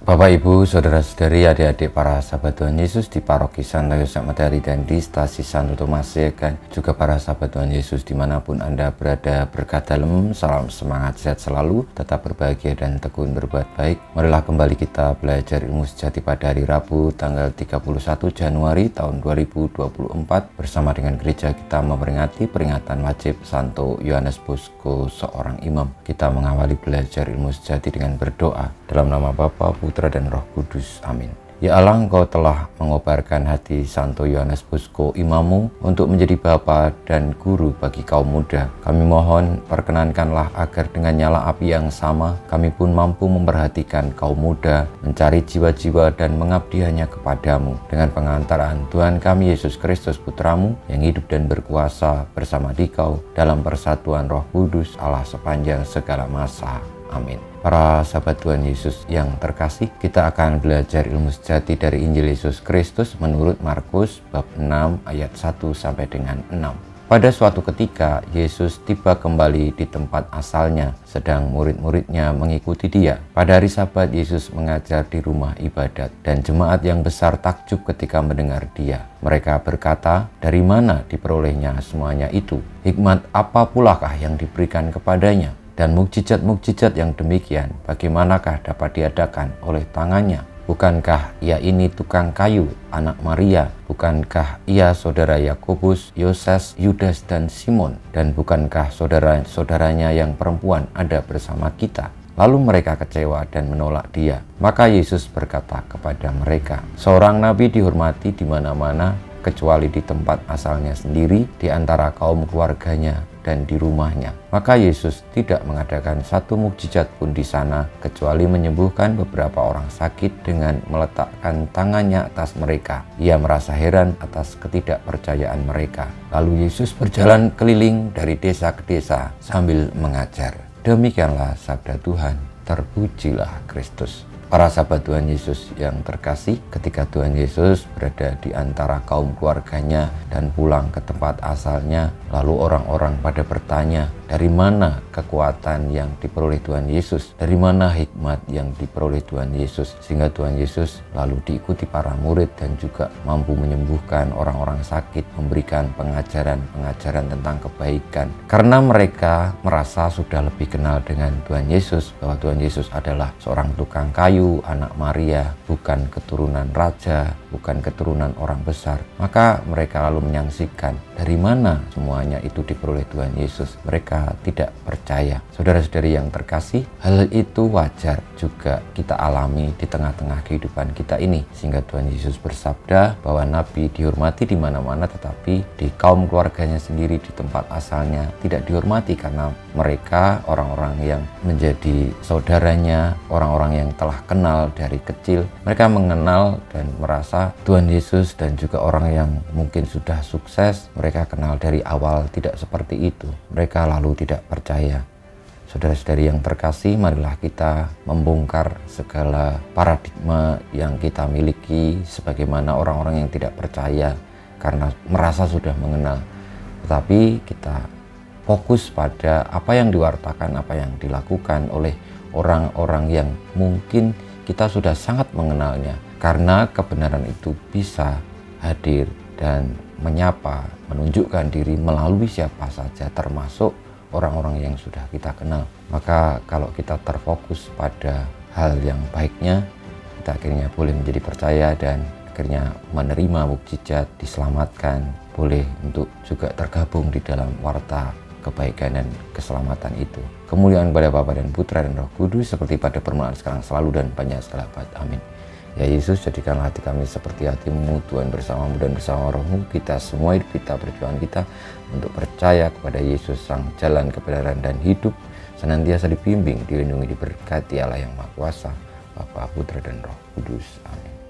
Bapak, Ibu, Saudara-saudari, adik-adik para sahabat Tuhan Yesus di Paroki Santo Yosef Matahari dan di Stasi Santo Tomas dan juga para sahabat Tuhan Yesus dimanapun Anda berada, berkat dalam, salam semangat, sehat selalu, tetap berbahagia dan tekun berbuat baik. Marilah kembali kita belajar ilmu sejati pada hari Rabu tanggal 31 Januari tahun 2024 bersama dengan gereja kita memperingati peringatan wajib Santo Yohanes Bosco, seorang imam. Kita mengawali belajar ilmu sejati dengan berdoa dalam nama Bapa, Putra dan Roh Kudus. Amin. Ya Allah, Engkau telah mengobarkan hati Santo Yohanes Bosco imammu untuk menjadi bapa dan guru bagi kaum muda. Kami mohon perkenankanlah agar dengan nyala api yang sama kami pun mampu memperhatikan kaum muda, mencari jiwa-jiwa dan mengabdi hanya kepadamu. Dengan pengantaran Tuhan kami Yesus Kristus Putramu yang hidup dan berkuasa bersama Dikau dalam persatuan Roh Kudus Allah sepanjang segala masa. Amin. Para sahabat Tuhan Yesus yang terkasih, kita akan belajar ilmu sejati dari Injil Yesus Kristus menurut Markus bab 6 ayat 1 sampai dengan 6. Pada suatu ketika, Yesus tiba kembali di tempat asalnya, sedang murid-muridnya mengikuti dia. Pada hari Sabat, Yesus mengajar di rumah ibadat, dan jemaat yang besar takjub ketika mendengar dia. Mereka berkata, dari mana diperolehnya semuanya itu? Hikmat apa pulakah yang diberikan kepadanya? Dan mukjizat-mukjizat yang demikian, bagaimanakah dapat diadakan oleh tangannya? Bukankah ia ini tukang kayu, anak Maria? Bukankah ia saudara Yakobus, Yoses, Yudas, dan Simon? Dan bukankah saudara-saudaranya yang perempuan ada bersama kita? Lalu mereka kecewa dan menolak dia. Maka Yesus berkata kepada mereka, seorang nabi dihormati di mana-mana, kecuali di tempat asalnya sendiri, di antara kaum keluarganya dan di rumahnya. Maka Yesus tidak mengadakan satu mukjizat pun di sana, kecuali menyembuhkan beberapa orang sakit dengan meletakkan tangannya atas mereka. Ia merasa heran atas ketidakpercayaan mereka. Lalu Yesus berjalan keliling dari desa ke desa sambil mengajar. Demikianlah sabda Tuhan, terpujilah Kristus. Para sahabat Tuhan Yesus yang terkasih, ketika Tuhan Yesus berada di antara kaum keluarganya dan pulang ke tempat asalnya, lalu orang-orang pada bertanya, dari mana kekuatan yang diperoleh Tuhan Yesus? Dari mana hikmat yang diperoleh Tuhan Yesus? Sehingga Tuhan Yesus lalu diikuti para murid dan juga mampu menyembuhkan orang-orang sakit, memberikan pengajaran-pengajaran tentang kebaikan. Karena mereka merasa sudah lebih kenal dengan Tuhan Yesus, bahwa Tuhan Yesus adalah seorang tukang kayu, anak Maria, bukan keturunan raja, bukan keturunan orang besar. Maka mereka lalu menyaksikan dari mana semuanya itu diperoleh Tuhan Yesus. Mereka tidak percaya. Saudara-saudari yang terkasih, hal itu wajar juga kita alami di tengah-tengah kehidupan kita ini. Sehingga Tuhan Yesus bersabda bahwa nabi dihormati di mana-mana, tetapi di kaum keluarganya sendiri, di tempat asalnya tidak dihormati, karena mereka orang-orang yang menjadi saudaranya, orang-orang yang telah kenal dari kecil. Mereka mengenal dan merasa Tuhan Yesus, dan juga orang yang mungkin sudah sukses, mereka kenal dari awal tidak seperti itu. Mereka lalu tidak percaya. Saudara-saudari yang terkasih, marilah kita membongkar segala paradigma yang kita miliki sebagaimana orang-orang yang tidak percaya karena merasa sudah mengenal. Tetapi kita fokus pada apa yang diwartakan, apa yang dilakukan oleh orang-orang yang mungkin kita sudah sangat mengenalnya, karena kebenaran itu bisa hadir dan menyapa, menunjukkan diri melalui siapa saja, termasuk orang-orang yang sudah kita kenal. Maka kalau kita terfokus pada hal yang baiknya, kita akhirnya boleh menjadi percaya dan akhirnya menerima mukjizat, diselamatkan, boleh untuk juga tergabung di dalam warta kebaikan dan keselamatan itu. Kemuliaan kepada Bapa dan Putra dan Roh Kudus, seperti pada permulaan, sekarang, selalu, dan banyak segala abad. Amin. Ya Yesus, jadikanlah hati kami seperti hati-Mu, Tuhan, bersamamu dan bersama Roh-Mu. Kita semua hidup kita, perjuangan kita untuk percaya kepada Yesus, sang jalan kebenaran dan hidup, senantiasa dibimbing, dilindungi, diberkati Allah yang Maha Kuasa, Bapa, Putra, dan Roh Kudus. Amin.